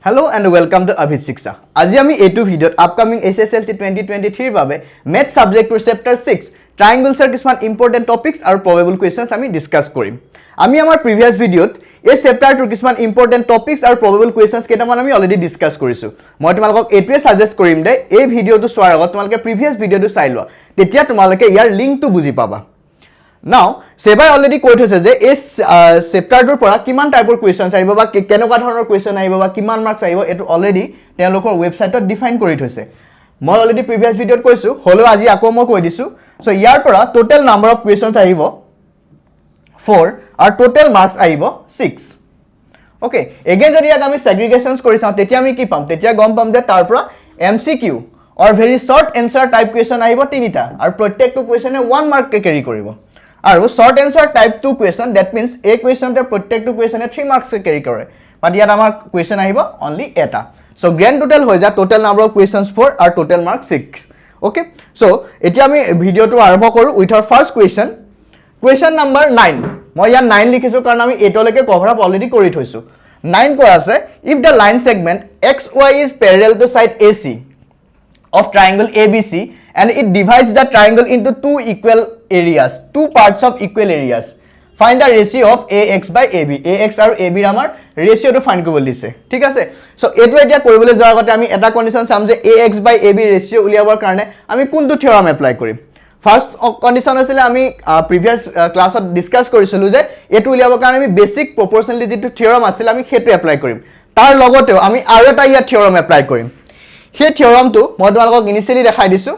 Hello and welcome to Abhit Shiksha. আজি আমি এইটো ভিডিওত আপকামিং SSLC 2023 বাবে ম্যাথ সাবজেক্টৰ চেপ্টাৰ 6 ট্ৰায়াঙ্গলছৰ কিছুমান ইম্পৰ্টেন্ট টপিকস আৰু প্ৰবেবল কোৱেশ্চনস আমি ডিসকাস কৰিম। আমি আমাৰ প্ৰিভিয়াস ভিডিওত এই চেপ্টাৰটোৰ কিছুমান ইম্পৰ্টেন্ট টপিকস আৰু প্ৰবেবল কোৱেশ্চনস কেইটামান আমি অলৰেডি ডিসকাস কৰিছো। মই তোমালোকক এইটোৱে সাজেষ্ট কৰিম দে এই ভিডিওটো চোৱাৰ আগত তোমালোকে প্ৰিভিয়াস ভিডিওটো চাই লোৱা। তেতিয়া তোমালোকে ইয়াৰ লিংকটো বুজি পাবা। Now, Sebai already quote says that is chapter to pora kiman type of questions aibo ba kenoka dhoroner question aibo ba kiman marks aibo etu already telokor website ot define kori thoise moi already previous video ot koisu holo aji ako moi koi disu so yar pora total number of questions aibo 4 or total marks aibo 6 okay again jodi ag ami segregations kori sa tetia ami ki pam tetia gom pam je tar pora MCQ or very short answer type question aibo tinita or protect to question e 1 mark ke carry koribo আৰু short answer type 2 question that means a question te প্ৰত্যেকটো question 3 marks carry কৰে but ইয়াত আমাৰ question আহিব only এটা so grand total হৈ যা total number of questions 4 আৰু total mark 6 okay so এতিয়া আমি ভিডিওটো আৰম্ভ কৰো with our first question number 9 মই ইয়াত 9 লিখিছো কাৰণ আমি 8 লৈকে কভাৰ আপ অলৰেডি কৰি থৈছো 9 কোৱা আছে if the line segment xy is parallel to side AC of triangle ABC and it divides the triangle into two equal areas, two parts of equal areas. Find the ratio of AX by AB. AX and AB amar ratio to find kobol dise. Thik ase? So etu etia koribole joar agote ami eta condition sam je AX by AB ratio uliabar karone ami kuntu theorem apply korim. First condition asile ami previous class ot discuss korisilu je etu uliabar karone ami basic proportionality to theorem asile ami hetu apply korim. Tar logoteo ami aru eta ia theorem apply korim. He theorem to moi tomalok initially dekhai disu.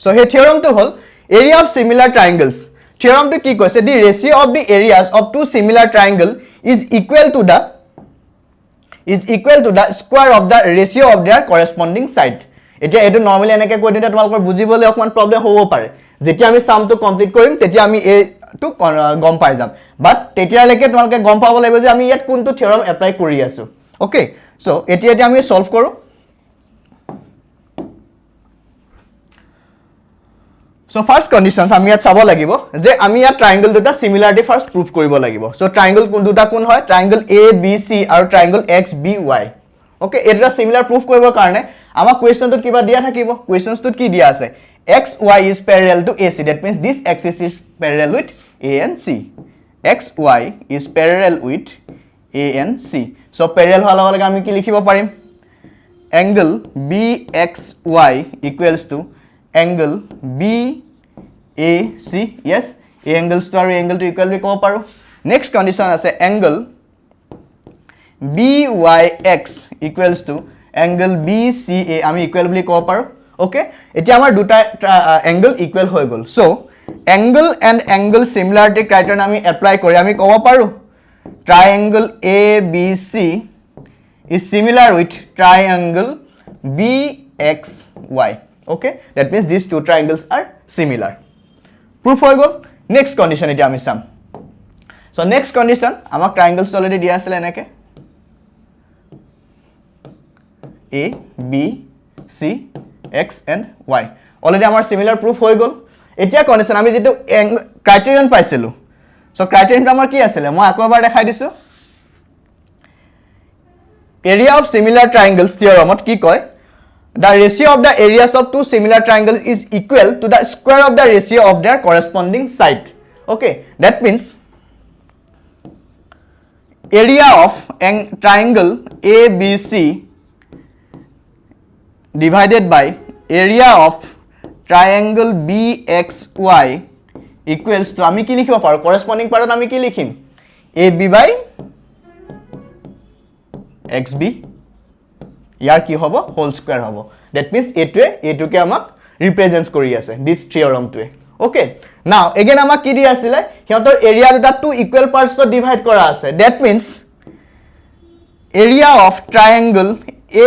So here theorem to whole area of similar triangles. Theorem to ki koise the ratio of the areas of two similar triangle is equal to the square of the ratio of their corresponding side. Etia etu normally enake koi dinte tomalokor bujibole okman problem hobo pare. Jetia ami sum to complete korim tetia ami a to gom pai jam. But tetia leke tomaloke gom pabo laibo je ami yat kuntu theorem apply kori asu. Okay. So etia ami solve koru. So first conditions ami yat sabo lagibo je ami yat triangle duta similarity first prove koribo lagibo so triangle kun duta kun hoy triangle ABC aru triangle XBY okay eta similar prove koribo karone ama question tut kiba dia thakibo questions tut ki dia ase XY is parallel to AC that means this axis is parallel with A and C XY is parallel with A and C so parallel hola hola ami ki likhibo parim angle BXY equals to angle BAC yes a angle to our angle to equal we ko paru next condition ase angle BYX equals to angle BCA ami equal boli ko paru okay etia amar duta angle equal hoy gol so angle and angle similarity criterion ami apply kori ami ko paru triangle ABC is similar with triangle BXY okay that means these two triangles are similar proof hoy gol next condition eta ami sam so next condition amak triangles already dia asile enake A B C X and Y already amar similar proof hoy gol etia condition ami jetu criterion paisilu so criterion amar ki asile moi akobar dekhai disu area of similar triangles theorem ot ki koy the ratio of the areas of two similar triangles is equal to the square of the ratio of their corresponding side. Okay, that means area of triangle ABC divided by area of triangle BXY equals to ami ki likhibo paru corresponding part ami ki likhim AB by XB ইয়াৰ কি হ'ব whole square হ'ব that means a2 কে আমাক ৰিপ্ৰেজেন্টস কৰি আছে this theorem টোৱে okay now again আমাক কি দি আছিল হিহঁতৰ এৰিয়া দুটা টু ইকুৱেল পাৰ্টস ডিভাইড কৰা আছে that means area of triangle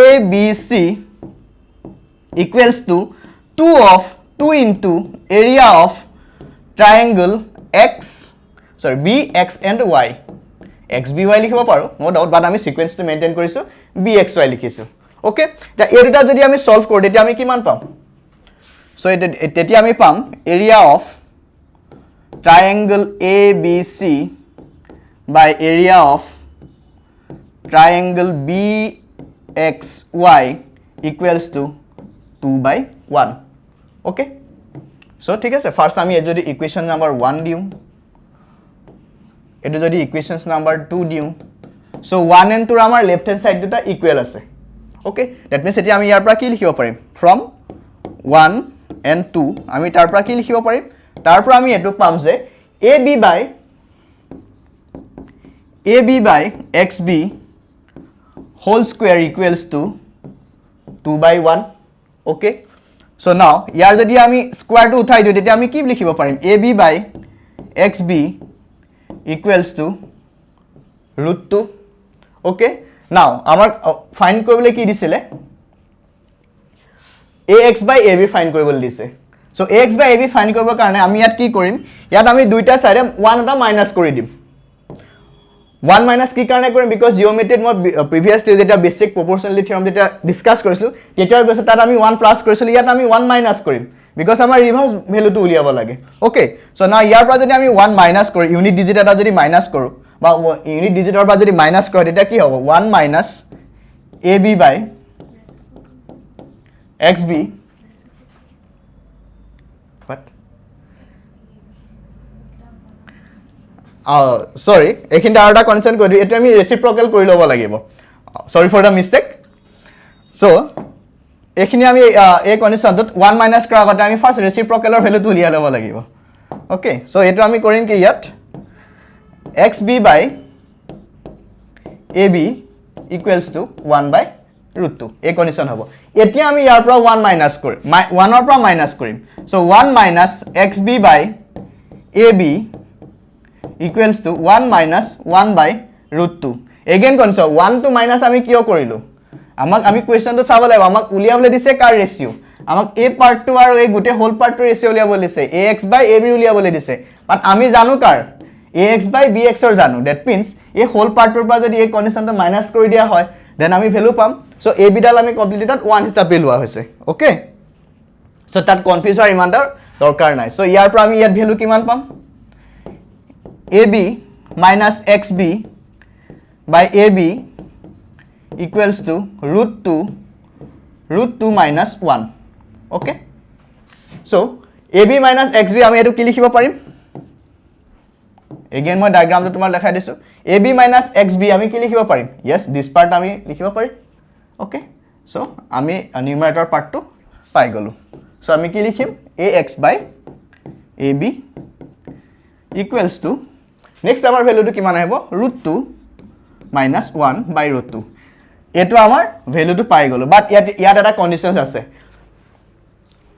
ABC equals to 2 into area of triangle BX and Y XBY লিখিব পাৰো no doubt but আমি সিকোয়েন্স টো মেইনটেইন কৰিছো BXY লিখিছো Okay, the area jodi ami solve kori, ami kiman pam. So তেতিয়া আমি পাম area of triangle ABC by area of triangle BXY equals to 2/1. Okay, so ঠিক আছে first আমি এই যদি ইকুয়েশন নাম্বার 1 দিও এটো যদি ইকুয়েশনস নাম্বার 2 দিও সো 1 and 2 আমাৰ লেফট হ্যান্ড সাইড দুটা ইকুয়াল আছে ওকে দ্যাট মিন্স এতিয়া আমি ইয়াৰ পৰা কি লিখিব পাৰিম ফ্ৰম 1 and 2 আমি তাৰ পৰা কি লিখিব পাৰিম তাৰ পৰা আমি এটো পাম যে AB by XB whole square equals to 2/1 okay so now ইয়াৰ যদি আমি স্কয়াৰ টো উঠাই দিও তেতিয়া আমি কি লিখিব পাৰিম AB by XB equals to √2 okay now আমাৰ ফাইন্ড কৰিবলৈ কি দিছিলে AX by AB ফাইন্ড কৰিবলৈ দিছে so AX by AB find কৰিবৰ কাৰণে আমি ইয়াত কি কৰিম ইয়াত আমি দুইটা সাইডে 1 এটা মাইনাস কৰি দিম 1 মাইনাস কি কাৰণে কৰিম বিকজ জিওমেট্ৰিত মই প্ৰিভিয়াসলি যেটা বেসিক প্ৰপৰশনালিটি থিওৰাম যেটা ডিসকাস কৰিছিলো তেতিয়া কৈছে তাত আমি 1 প্লাস কৰিছিলো ইয়াত আমি 1 মাইনাস কৰিম বিকজ আমাৰ ৰিভাৰ্স ভ্যালুটো উলিয়াব লাগে ওকে সো না ইয়াৰ পৰা যদি আমি 1 মাইনাস কৰো ইউনিট ডিজিট এটা যদি মাইনাস কৰো বা ইউনিট ডিজিটৰ পৰা যদি মাইনাস কৰো তেতিয়া কি হ'ব 1 minus AB by XB what sorry এখিনটা আৰু এটা কনসেন্ট কৰি দিও এটো আমি ৰেচিপ্ৰকেল কৰি লব লাগিব sorry for the mistake so এখিনি আমি এই কন্ডিশনটোত 1 মাইনাস কৰা আগতে আমি ফাৰ্স্ট ৰেচিপ্ৰকেলৰ ভ্যালুটো উলিয়া লব লাগিব ওকে সো এটো আমি কৰিম কি ইয়াত XB by AB equals to 1/√2 এই কন্ডিশন হ'ব এতিয়া আমি ইয়াৰ পৰা 1 মাইনাস কৰিম 1 ৰ পৰা মাইনাস কৰিম so 1 minus XB by AB equals to 1 minus 1/√2 again কনসো 1 to minus আমি কিয় কৰিলো আমাক আমি কোৱেশ্চনটো চাব লাগিব আমাক উলিয়াবলৈ দিছে কাৰ ৰেশিও আমাক a পাৰ্ট টু আৰু এই গুটে হোল পাৰ্ট টু ৰেশিও উলিয়াবলৈ দিছে ax by ab উলিয়াবলৈ দিছে বাট আমি জানো কাৰ ax by bx ৰ জানো দ্যাট মিন্স এই হোল পাৰ্ট টুৰ পৰা যদি এই কন্ডিশনটো মাইনাস কৰি দিয়া হয় দেন আমি ভ্যালু পাম সো ab ডাল আমি কমপ্লিটলি তাত 1 হিচাপে লোৱা হৈছে ওকে সো তাত কনফিউজ হোৱাৰ ইমান দৰকাৰ নাই সো ইয়াৰ পৰা আমি ইয়াত ভ্যালু কিমান পাম AB minus XB by AB equals to √2 minus 1 okay so AB minus XB আমি এটো কি লিখিব পাৰিম again মই ডায়াগ্ৰামটো তোমাৰ দেখাই দিছো AB minus XB আমি কি লিখিব পাৰিম yes this part আমি লিখিব পাৰিম okay so আমি নিউমাৰেটৰ পাৰ্টটো পাই গলো so আমি কি লিখিম AX by AB equals to next আমাৰ ভ্যালুটো কিমান আহিব √2 minus 1/√2 এটো আমাৰ ভ্যালুটো পাই গলো বাট ইয়াত এটা কন্ডিশনস আছে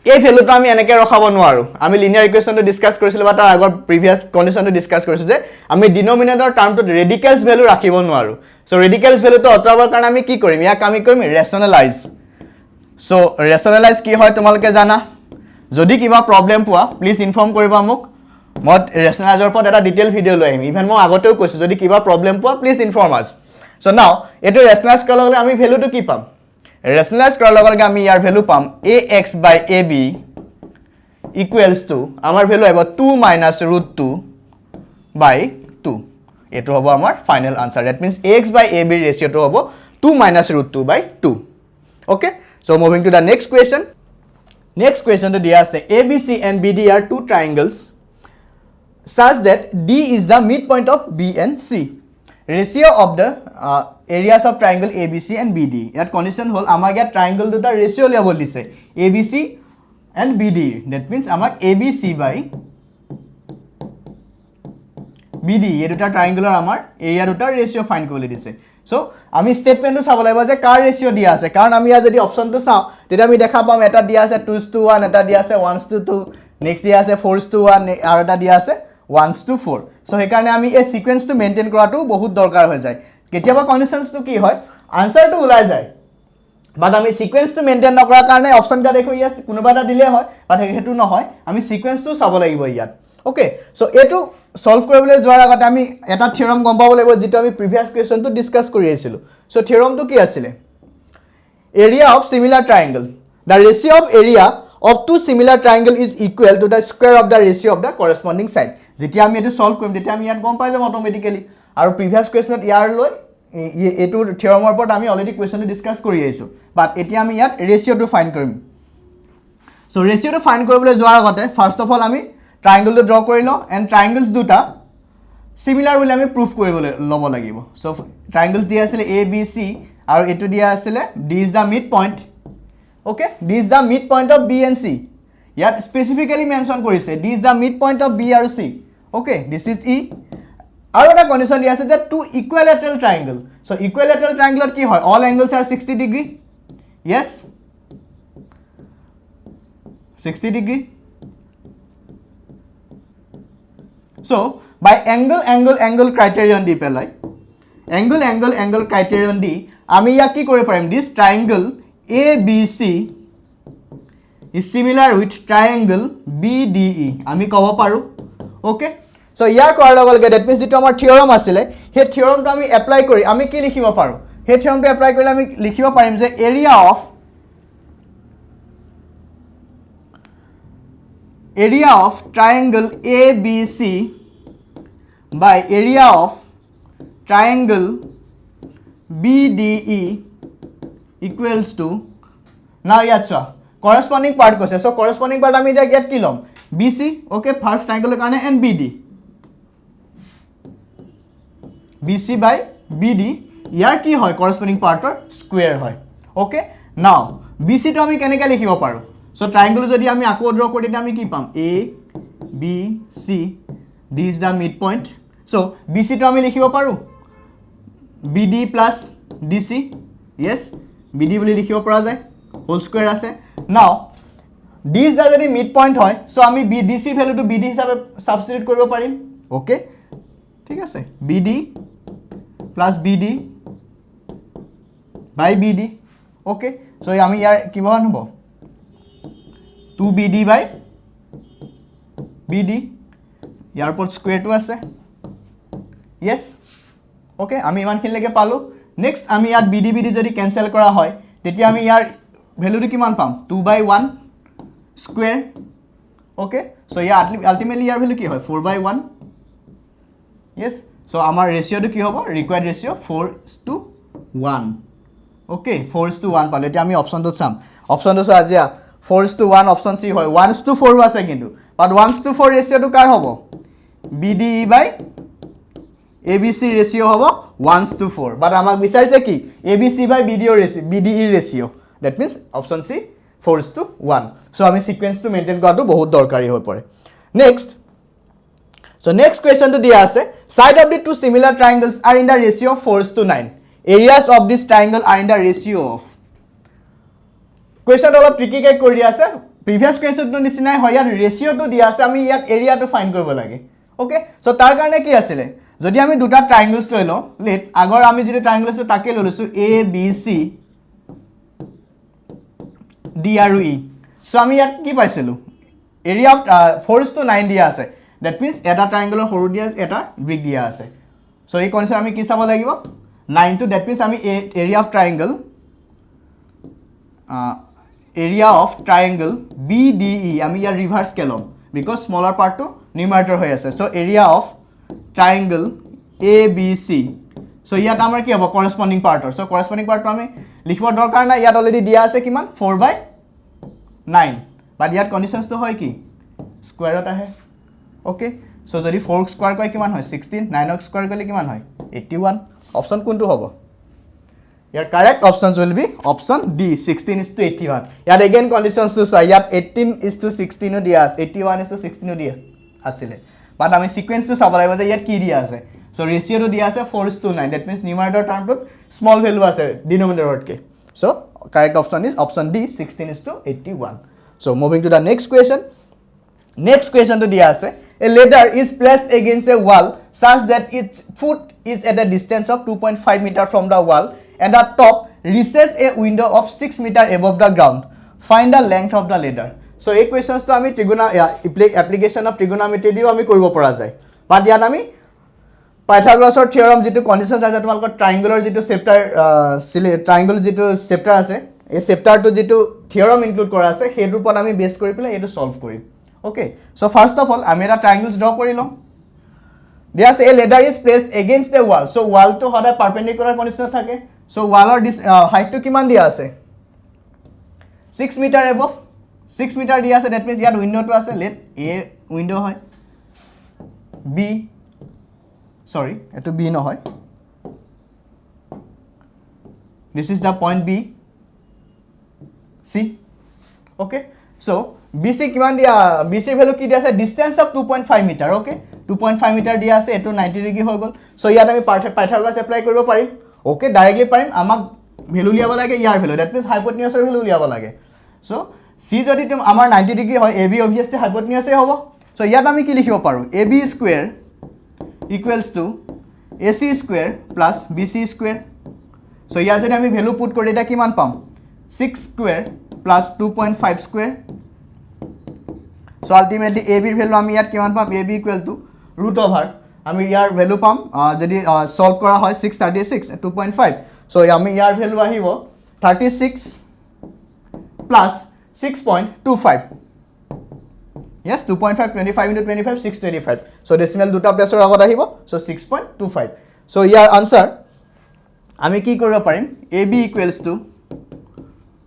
এই ভ্যালুটো আমি এনেকে ৰখাব নোৱাৰো আমি লিনিয়াৰ ইকুৱেচনটো ডিসকাস কৰিছিলো বা তাৰ আগৰ প্ৰিভিয়াস কন্ডিশনটো ডিসকাস কৰিছো যে আমি ডিনোমিনেটৰ টাৰ্মটো ৰেডিকেলস ভ্যালু ৰাখিব নোৱাৰো সো ৰেডিকেলস ভ্যালুটো অতৰাবৰ কাৰণে আমি কি কৰিম ইয়াক আমি কৰিম ৰেশনালাইজ সো ৰেশনালাইজ কি হয় তোমালোকে জানা যদি কিবা প্ৰবলেম পোৱা প্লিজ ইনফৰ্ম কৰিবা মোক মই ৰেশনালাইজৰ ওপৰত এটা ডিটেইল ভিডিও লৈ আহিম ইভেন মই আগতেও কৈছো যদি কিবা প্ৰবলেম পোৱা প্লিজ ইনফৰ্ম আস সো নাও এটো ৰেশনালাইজ কৰাৰ লগে আমি ভ্যালুটো কি পাম ৰেশনালাইজ কৰাৰ লগে আমি ইয়াৰ ভ্যালু পাম ax by ab equals to আমাৰ ভ্যালু আহিব 2 minus √2/2 এটো হ'ব আমাৰ final answer that means ax by ab ৰেশিওটো হ'ব 2 minus √2/2 okay so moving to the next question to দিয়া আছে abc and bd are two triangles such that D is the midpoint of B and C. Ratio of the areas of triangle ABC and BD. That condition hol amag ya triangle duta ratio level dise ABC and BD. That means amag ABC by BD ye duta triangular amar area duta ratio find koribole dise. So ami statement to sabo laiba je car ratio dia ase karon ami ya jodi option to sao teta ami dekha pam eta dia ase 2:1 eta dia ase 1:2 next dia ase 4:1 aru eta dia ase 1:4 so he karone ami a sequence to maintain কৰাটো বহুত দৰকাৰ হৈ যায় কেতিয়াবা conditions তো কি হয় answer তো ওলাই যায় বাট আমি সিকোয়েন্স তো মেইনটেইন নকৰাৰ কাৰণে অপচন টা দেখো ইয়াত কোনোবা এটা দিলে হয় বাট হেতু নহয় আমি সিকোয়েন্স তো চাব লাগিব ইয়াত ওকে সো এটো সলভ কৰিবলৈ যোৱাৰ আগতে আমি এটা থিওৰাম গম পাব লাগিব যেটো আমি প্ৰিভিয়াস কোৱেশ্চন তো ডিসকাস কৰি আছিলো সো থিওৰাম তো কি আছিল area of similar triangle the ratio of area of two similar triangle is equal to the square of the ratio of the corresponding side. যেতিয়া আমি এটো সলভ কৰিম তেতিয়া আমি ইয়াত গম পাই যাম অটোমেটিক্যালি আৰু প্ৰিভিয়াস কোৱেশ্চনত ইয়াৰ লৈ এটো থিওৰামৰ ওপৰত আমি অলৰেডি কোৱেশ্চনটো ডিসকাস কৰি আইছো বাট এতিয়া আমি ইয়াত ৰেশিওটো ফাইন্ড কৰিম সো ৰেশিওটো ফাইন্ড কৰিবলৈ যোৱাৰ আগতে ফাৰ্স্ট অফ অল আমি ট্ৰায়াঙ্গলটো ড্ৰ কৰি লওঁ এন্ড ট্ৰায়াঙ্গলস দুটা সিমিলাৰ বুলি আমি প্ৰুফ কৰিবলৈ ল'ব লাগিব সো ট্ৰায়াঙ্গলস দিয়া আছিল এ বি সি আৰু এটো দিয়া আছিল D is the mid point okay d is the midpoint of b and c yet specifically mention korise d is the midpoint of b and c okay this is e aru eta condition dia ase that two equilateral triangle so equilateral triangle ki hoy all angles are 60 degree yes 60 degree so by angle criterion di pelai angle criterion di ami ya ki kore parim this triangle ABC is similar with triangle BDE. আমি কব পাৰো okay so ইয়াৰ কৰাৰ লগে লগে that means যেটো আমাৰ থিওৰাম আছিল হে থিওৰামটো আমি এপ্লাই কৰি আমি কি লিখিব পাৰো হে থিওৰামটো এপ্লাই কৰিলে আমি লিখিব পাৰিম যে area of triangle ABC by area of triangle BDE equals to now yatsa corresponding part kose so corresponding part ami get kilom BC okay first triangle karone and BC by BD yar ki hoy corresponding part or square hoy okay now BC to ami keneka likhibo paru so triangle jodi ami ako draw kori dite ami ki pam A B C D is the midpoint so BC to ami likhibo paru BD plus DC yes BD বুলি লিখিব পৰা যায় whole square আছে নাও D is the midpoint হয় so আমি BDC value two BD হিসাবে substitute কৰিব পাৰিম ওকে ঠিক আছে BD plus BD by BD okay so আমি ইয়াৰ কি বহন হ'ব 2BD by BD ইয়াৰ ওপৰত স্কয়াৰটো আছে yes ওকে আমি ইমানখিনিলৈকে পালো next আমি ইয়াত BD যদি ক্যান্সেল কৰা হয় তেতিয়া আমি ইয়াৰ ভ্যালুটো কিমান পাম 2/1 স্কয়াৰ ওকে সো ইয়াৰ আলটিমেটলি ইয়াৰ ভ্যালু কি হয় 4/1 yes সো আমাৰ ৰেশিওটো কি হ'ব ৰিকোয়াৰ্ড ৰেশিও 4:1 ওকে 4:1 পালে এতিয়া আমি অপচনটো চাম অপচনটো চা আজিয়া 4:1 অপচন সি হয় 1:4 আছে কিন্তু বাট 1:4 ৰেশিওটো কাৰ হ'ব BDE by ABC ratio hobo 1:4 but amak bicharise ki ABC by BDE ratio that means option C 4:1 so ami sequence to maintain korato bahut dorkari hoy pore so next question to dia ase side of the two similar triangles are in the ratio of 4:9 areas of this triangle are in the ratio of question ola tricky ke kori ase previous question to nisinai hoy yar ratio to dia ase ami yak area to find koribo lage okay so tar karone ki asile যদি আমি দুটা ট্রায়াঙ্গলস লৈ লও late আগৰ আমি যেটো ট্ৰায়াঙ্গলস তাকে ললৈছো A B C D আৰু E সো আমি ইয়াত কি পাইছিলো এৰিয়া অফ 4:9 দিয়া আছে দ্যাট মিন্স এটা ট্ৰায়াঙ্গলৰ সৰু দিয়া এটা বিগ দিয়া আছে সো এই কনসেপ্ট আমি কি চাব লাগিব 9 to that means আমি এৰিয়া অফ ট্ৰায়াঙ্গল BDE আমি ইয়াৰ ৰিভাৰ্স কেলম বিকজ স্মলাৰ পাৰ্টটো নিউমাৰেটৰ হৈ আছে so area of triangle ABC so yat amar ki hobo corresponding part so corresponding part to ami likhibo dorkar na yat already dia ase kiman 4/9 but yat conditions to hoy ki square ot ahe okay so jodi 4 square koi kiman hoy 16 9 square kole kiman hoy 81 option kuntu hobo your correct options will be option D 16:81 yat again conditions to say yat 18:16 o dia ase 81:16 o dia asile but ami sequence to sab laibo je yat ki dia ase so ratio to dia ase 4:9 that means numerator term to small value ase denominator ke so correct option is option D 16:81 so moving to the next question to dia ase a ladder is placed against a wall such that its foot is at a distance of 2.5 meter from the wall and the top reaches a window of 6 meter above the ground find the length of the ladder so এই questions to আমি application of trigonometry দিও আমি কৰিব পৰা যায় বাট ইয়াত আমি পাইথাগোৰাছৰ থিওৰাম যেটো কন্ডিশনস আছে তোমালকৰ ট্ৰায়াঙ্গলৰ যেটো চেপ্টাৰ ট্ৰায়াঙ্গল যেটো চেপ্টাৰ আছে এই চেপ্টাৰটো যেটো থিওৰাম ইনক্লুড কৰা আছে সেইটোৰ ওপৰত আমি বেছ কৰি পেলাই এইটো সলভ কৰিম okay so first of all আমি এটা ট্ৰায়াঙ্গলছ ড্ৰ কৰি লম দিয়া আছে a ladder is placed against the wall so wall টু সদায় পাৰপেন্ডিকুলাৰ কন্ডিশনত থাকে সো ওয়ালৰ হাইট টু কিমান দিয়া আছে 6 মিটাৰ এবভ 6 মিটাৰ দিয়া আছে দ্যাট মিন্স ইয়াত উইন্ডোটো আছে লেট এ উইন্ডো হয় বি সৰি এটো বি নহয় this is the point B C okay so BC কিমান দিয়া BC ভ্যালু কি দিয়া আছে distance of 2.5 metre okay 2.5 metre দিয়া আছে এটো 90 ডিগ্ৰী হৈ গল সো ইয়াত আমি পাইথাগোৰাছ এপ্লাই কৰিব পাৰিম okay ডাইৰেক্টলি পাৰিম আমাক ভ্যালু লিয়াব লাগে ইয়াৰ ভ্যালু দ্যাট মিন্স হাইপোটেনিয়াছৰ ভ্যালু লিয়াব লাগে সো C যদি তুমি আমাৰ 90 ডিগ্ৰী হয় AB obviously হাইপোটেনিয়াছই হ'ব সো ইয়াত আমি কি লিখিব পাৰো AB square equals to AC square plus BC square so ইয়াত যদি আমি ভ্যালু পুট কৰি এটা কিমান পাম 6 square plus 2.5 square so ultimately AB এর ভ্যালু আমি ইয়াত কিমান পাম AB equal to root over আমি ইয়াৰ ভ্যালু পাম যদি সলভ কৰা হয় 636 2.5 সো আমি ইয়াৰ ভ্যালু আহিব 36 plus 6.25 yes 2.5 25 into 25 625 so decimal দুটা প্লেসৰ আগত আহিব so 6.25 so ইয়াৰ আনসাৰ আমি কি কৰিব পাৰিম AB equals to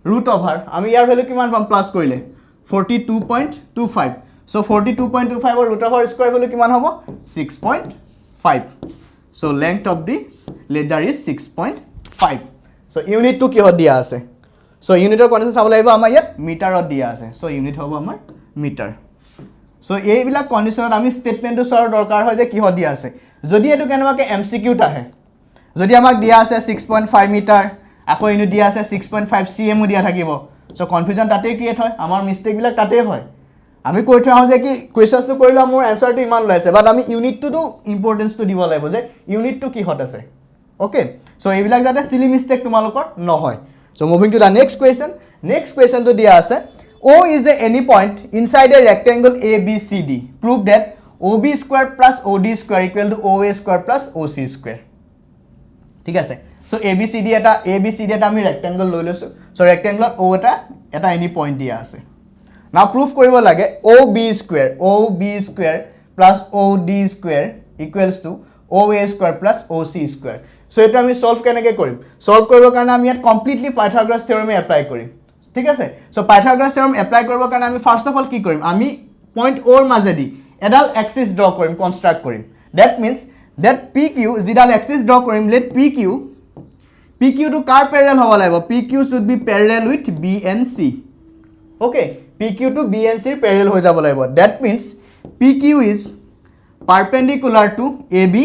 root over আমি ইয়াৰ ভ্যালু কিমান পাম প্লাস কৰিলে 42.25 so 42.25 or root over square value কিমান হ'ব 6.5 so length of the ladder is 6.5 so unit to কিহত দিয়া আছে so unitৰ কন্ডিশন চাব লাগিব আমাৰ ইয়াত মিটাৰত দিয়া আছে so unit হ'ব আমাৰ মিটাৰ so এইবিলাক কন্ডিশনত আমি স্টেটমেন্টটো সৰ দৰকাৰ হয় যে কিহত দিয়া আছে যদি এটো কেনেবাকে MCQ ত আহে যদি আমাক দিয়া আছে 6.5 মিটাৰ আকৌ ইউনিট দিয়া আছে 6.5 cm দিয়া থাকিব সো কনফিউজন তাতে ক্ৰিয়েট হয় আমাৰ মিস্টেক বিলাক তাতে হয় আমি কৈ থা হয় যে কি কোৱেশ্চনস তো কৰিলা মোৰ আনসাৰটো ইমান লাইছে বাট আমি ইউনিটটো তো ইম্পৰ্টেন্স তো দিব লাগিব যে ইউনিটটো কি হত আছে ওকে সো এইবিলাক যাতে সিলি মিস্টেক তোমালোকৰ নহয় so moving to the next question তো দিয়া আছে O is the any point inside a rectangle ABCD prove that OB square plus OD square equal to OA square plus OC square ঠিক আছে so ABCD এটা আমি rectangle লৈ লৈছো so rectangle O এটা any point দিয়া আছে now proof কৰিব লাগে OB square plus OD square equals to OA square plus OC square so এটা আমি সলভ কেনেকৈ কৰিম সলভ কৰিব কাৰণে আমি ইয়াত কমপ্লিটলি পাইথাগোৰাছ থিওৰেম এপ্লাই কৰিম ঠিক আছে সো পাইথাগোৰাছ থিওৰেম এপ্লাই কৰিব কাৰণে আমি ফাৰ্স্ট অফ অল কি কৰিম আমি পইণ্ট O ৰ মাজেদি এডাল এক্সিস ড্ৰ কৰিম কনস্ট্ৰাক্ট কৰিম দ্যাট মিন্স that PQ যিডাল এক্সিস ড্ৰ কৰিম let PQ to কাৰ প্যাৰেলাল হ'ব লাগিব PQ should be parallel with BNC okay PQ to BNC parallel হৈ যাব লাগিব that means PQ is perpendicular to AB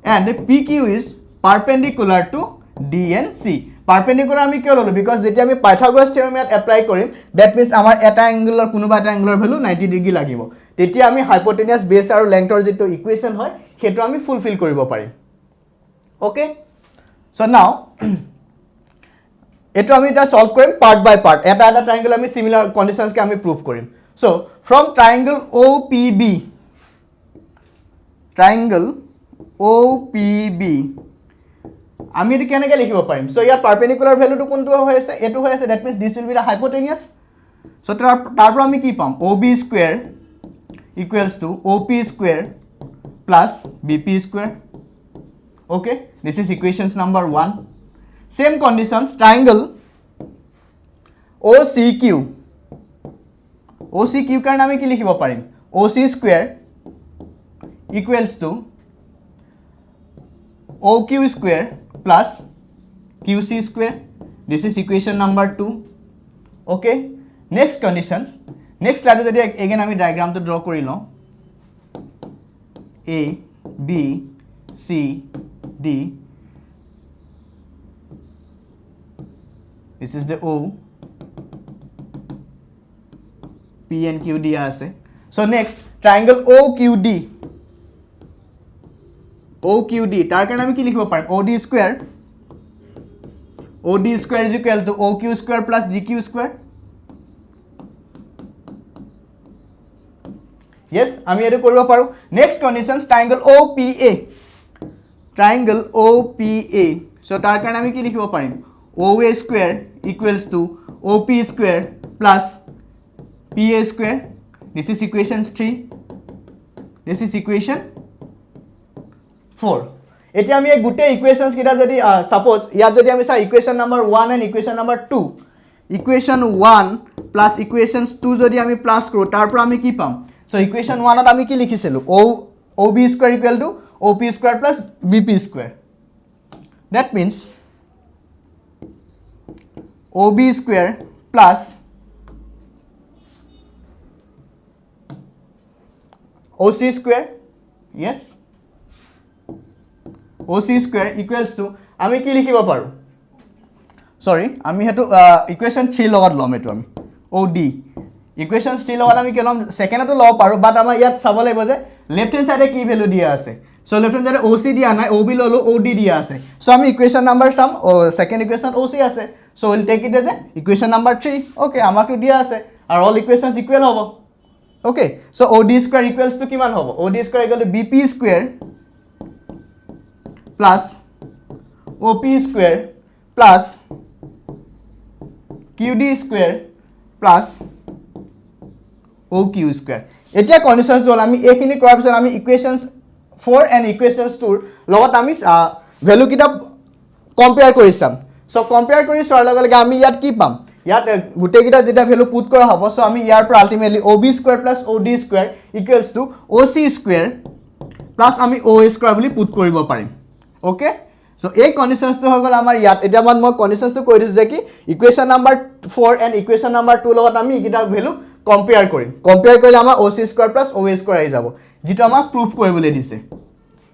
and PQ is perpendicular to DNC perpendicular আমি কিয় ললো because যেতিয়া আমি পাইথাগোৰাছ থিওৰেম ইয়াত এপ্লাই কৰিম that means আমাৰ এটা অ্যাঙ্গেলৰ কোনোবা এটা অ্যাঙ্গেলৰ ভ্যালু 90 ডিগ্ৰী লাগিব তেতিয়া আমি হাইপোটেনিয়াছ বেস আৰু লেংথৰ যেটো ইকুৱেচন হয় হেতু আমি ফুলফিল কৰিব পাৰিম ওকে সো নাও এটো আমি এটা সলভ কৰিম পাৰ্ট বাই পাৰ্ট এটা ট্ৰায়াঙ্গেল আমি সিমিলাৰ কন্ডিশনস কে আমি প্ৰুভ কৰিম সো ফ্ৰম ট্ৰায়াঙ্গেল OPB আমি এটো কেনেকৈ লিখিব পাৰিম সো ইয়াৰ পারপেন্ডিকুলার ভ্যালুটো কোনটো হৈ আছে এটো হৈ আছে that means this will be the hypotenuse so তাৰপৰা আমি কি পাম OB square equals to OP square plus BP square okay this is equations number 1 same conditions triangle OCQ কাৰণে আমি কি লিখিব পাৰিম OC square equals to OQ square plus QC square this is equation number 2 okay next conditions next slide যদি again আমি diagram to draw কৰি লওঁ A B C D this is the O P and Q দিয়া আছে so next triangle OQD তাৰ কাৰণে আমি কি লিখিব পাৰিম OD square is equal to OQ square plus GQ square yes আমি এটো কৰিব পাৰো next conditions triangle OPA so তাৰ কাৰণে আমি কি লিখিব পাৰিম OA square equals to OP square plus PA square. This is equation 3. This is equation 4. এতিয়া আমি এই গোটে ইকুয়েশনস কিটা যদি সাপোজ ইয়াত যদি আমি সা equation number 1 and equation number 2 equation 1 plus equations 2 যদি আমি প্লাস কৰো তাৰ পৰা আমি কি পাম সো ইকুয়েশন 1 ত আমি কি লিখিছিলো OB square equal to OP square plus BP square. That means OB square plus OC square, yes, OC square equals to আমি কি লিখিব পাৰো সরি আমি হেতু ইকুয়েশন 3 লগত লম এটো আমি OD ইকুয়েশন 3 লগত আমি কেলম সেকেন্ডটো লব পাৰো বাট আমাৰ ইয়াত চাব লাগিব যে লেফট হ্যান্ড সাইডে কি ভ্যালু দিয়া আছে সো লেফট হ্যান্ড সাইডে OC দিয়া নাই OB ললো OD দিয়া আছে সো আমি equation number some second equation OC আছে so will take it as equation number 3 okay আমাকটো দিয়া আছে আর অল ইকুয়েশনস ইকুয়াল হ'ব okay so OD square equals to কিমান হ'ব OD square equal to BP square plus OP square plus QD square plus OQ square এতিয়া conditions হল আমি এইখিনি কৰাৰ পিছত আমি ইকুয়েশনস 4 and equations 2 লগত আমি ভ্যালু কিটা কম্পেয়াৰ কৰিছাম সো কম্পেয়াৰ কৰি চোৱাৰ লগে লগে আমি ইয়াত কি পাম ইয়াত গুটে কিটা যেটা ভ্যালু পুট কৰা হ'ব সো আমি ইয়াৰ পৰা ultimately OB square plus OD square equals to OC square plus আমি OA square বুলি পুট কৰিব পাৰিম ওকে সো এই কন্ডিশনস তো হগল আমাৰ ইয়াত এটা মান মই কন্ডিশনস তো কৈ দিছো যে কি equation number 4 and equation number 2 লগত আমি কিটা ভ্যালু কম্পেয়াৰ কৰিম কম্পেয়াৰ কৰিলে আমাৰ OC square plus OA square আহি যাব যেটো আমাক প্ৰুফ কৰিবলৈ দিছে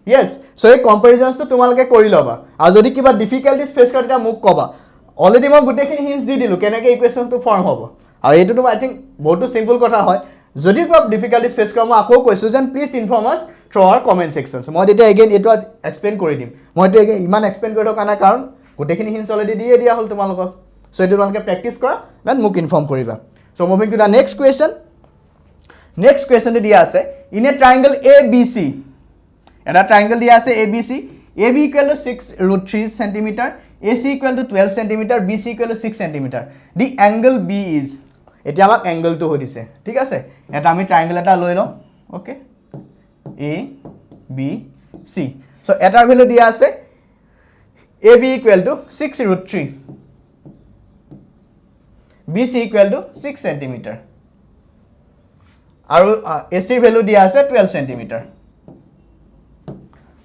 yes so এই কম্পাৰিজনস তো তোমালকে কৰি লবা আৰু যদি কিবা ডিফিকাল্টিজ ফেস কৰা মোক কবা অলৰেডি মই গুটেখিনি হিন্টস দি দিলো কেনেকে ইকুয়েশন তো ফৰ্ম হ'ব আৰু এটো তো আই থিংক বহুত সিম্পল কথা হয় যদি কিবা ডিফিকাল্টিজ ফেস কৰা মই আকৌ কৈছো যেন please inform us through our comment section so মই এটা again এটো এক্সপ্লেইন কৰি দিম মই এটো ইমান এক্সপ্লেইন কৰি থকা নাই কাৰণ গুটেখিনি হিন্টস অলৰেডি দিয়ে দিয়া হল তোমালোকক so এটো তোমালকে প্ৰ্যাকটিছ কৰা দেন মোক ইনফৰ্ম কৰিবা so moving to the next question দিয়া আছে in a triangle ABC এটা triangle দিয়া আছে ABC AB equal to 6√3 cm AC equal to 12 cm BC equal to 6 cm the angle B is এটা আমাক angle তো হদিছে ঠিক আছে এটা আমি triangle এটা লৈ লম okay A B C so এটাৰ ভ্যালু দিয়া আছে AB equal to 6√3 BC equal to 6 cm আৰু AC ৰ ভ্যালু দিয়া আছে 12 cm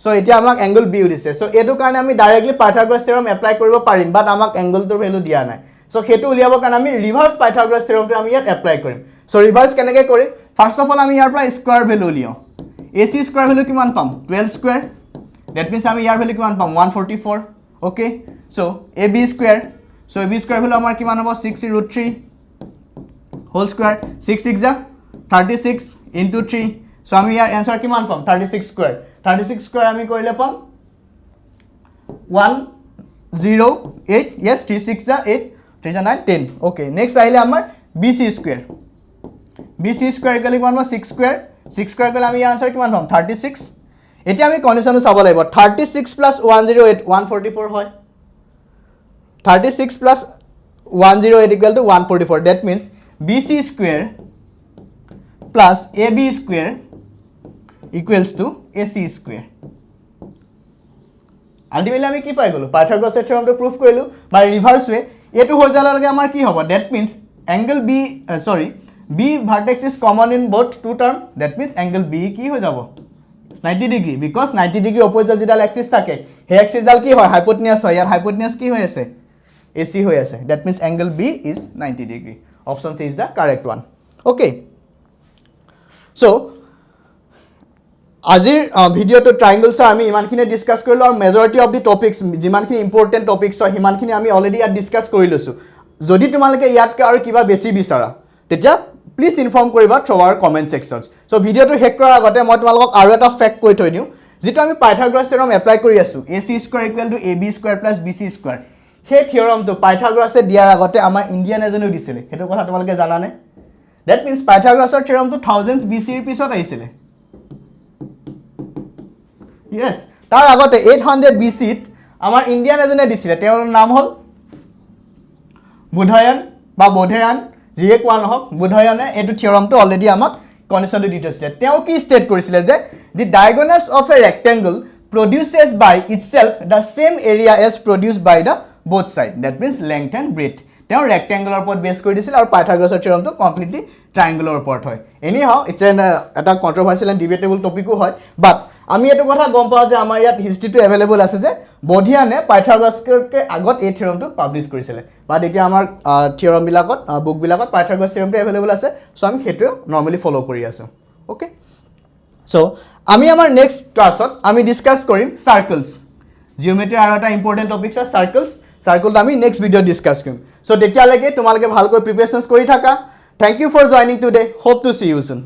so এতিয়া আমাক angle B দিছে so এটো কাৰণে আমি ডাইৰেক্টলি পাইথাগোৰাছ থিওৰাম এপ্লাই কৰিব পাৰিম বাট আমাক angle টোৰ ভ্যালু দিয়া নাই so হেতু উলিয়াব কাৰণে আমি ৰিভাৰ্স পাইথাগোৰাছ থিওৰামটো আমি ইয়াত এপ্লাই কৰিম so ৰিভাৰ্স কেনেকৈ কৰিম ফাৰ্স্ট অফ অল আমি ইয়াৰ পৰা square value Leo AC square value কিমান পাম 12 স্কয়াৰ that means আমি ইয়াৰ ভ্যালু কিমান পাম 144 okay so AB square so AB square value আমাৰ কিমান হ'ব 6√3 হোল স্কয়াৰ 6 6 36 into 3 so আমি ইয়াৰ आंसर কিমান পাম 36 স্কয়াৰ 36 স্কয়াৰ আমি কৰিলে পাম 108 yes 3 6 8 3 9 10 okay next আহিলে আমাৰ BC square BC square equal কিমান হ'ব 6 স্কয়াৰ 6 স্কয়াৰ কৰিলে আমি ইয়াৰ आंसर কিমান পাম 36 এতিয়া আমি কন্ডিশনটো চাব লাগিব 36 plus 108 144 হয় 36 plus 108 equal to 144 that means BC square plus AB square equals to AC square ultimately আমি কি পাই গলো পাইথাগোৰাছ থিওৰামটো প্ৰুফ কৰিলো বাই ৰিভাৰ্স ৱে এটো হৈ যালে লগে আমাৰ কি হ'ব that means angle B B vertex is common in both two term that means angle B কি হৈ যাব 90 degree because 90 degree opposite যেডাল axis থাকে হে এক্সিস ডাল কি হয় হাইপোটেনিয়াস হয় ইয়াৰ হাইপোটেনিয়াস কি হৈ আছে AC হৈ আছে that means angle B is 90 degree option C is the correct one okay so আজিৰ ভিডিওটো ট্ৰায়াঙ্গলছ আমি ইমানখিনি ডিসকাস কৰিলো আৰু মেজৰিটি অফ দি টপিকস যিমানখিনি ইম্পৰ্টেন্ট টপিকস হয় হিমানখিনি আমি অলৰেডি ইয়াত ডিসকাস কৰি লৈছো যদি তোমালোকে ইয়াতকে আৰু কিবা বেছি বিচাৰা তেতিয়া প্লিজ ইনফৰ্ম কৰিবা through our comment sections so ভিডিওটো হেক কৰাৰ আগতে মই তোমালোকক আৰু এটা ফ্যাক্ট কৈ থৈ দিও যেটো আমি পাইথাগোৰাছ থিওৰাম এপ্লাই কৰি আছো AC square equal to AB square plus BC square হে থিওৰামটো পাইথাগোৰাছে দিয়াৰ আগতে আমাৰ ইন্ডিয়ান এজনেও দিছিলে হেতু কথা তোমালোকে জানানে that means পাইথাগোৰাছৰ থিওৰামটো থাউজেন্ডস BC ৰ পিছত আহিছিলে yes তাৰ আগতে 800 BC ত আমাৰ ইন্ডিয়ান এজনে দিছিলে তেওঁৰ নাম হল বুধায়ন বা বোধেয়ান যিয়ে কোৱা নহওক বুধায়নে এইটো থিওৰামটো অলৰেডি আমাক কন্ডিশনটো দি থৈছিলে তেওঁ কি ষ্টেট কৰিছিলে যে the diagonals of a rectangle produces by itself the same area as produced by the both side that means length and breadth তেওঁ ৰেক্টেংগুলাৰ ওপৰত বেস কৰি দিছিল আৰু পাইথাগোৰাছৰ থিওৰামটো কমপ্লিটলি ট্ৰায়াঙ্গুলাৰ ওপৰত হয় এনিহাও ইটস এটা কন্ট্ৰভাৰ্চিয়েল এণ্ড ডিবেটেবল টপিকো হয় বাট আমি এটো কথা গম পাওঁ যে আমাৰ ইয়াত হিষ্ট্ৰিটো এভেইলেবল আছে যে বধিয়ানে পাইথাগোৰাছকে আগত এই থিওৰামটো পাবলিশ কৰিছিলে বাট এতিয়া আমাৰ থিওৰাম বিলাকত বুক বিলাকত পাইথাগোৰাছ থিওৰামটো এভেইলেবল আছে সো আমি হেতু নৰমালি ফলো কৰি আছো ওকে সো আমি আমাৰ নেক্সট ক্লাছত আমি ডিসকাস কৰিম সাৰ্কেলস জিওমেট্ৰি আৰু এটা ইম্পৰ্টেন্ট টপিক আছে সাৰ্কেলটো আমি নেক্সট ভিডিও ডিসকাস কৰিম সো তেতিয়ালৈকে তোমালোকে ভালকৈ প্ৰিপাৰেচনছ কৰি থাকা thank you for joining today hope to see you soon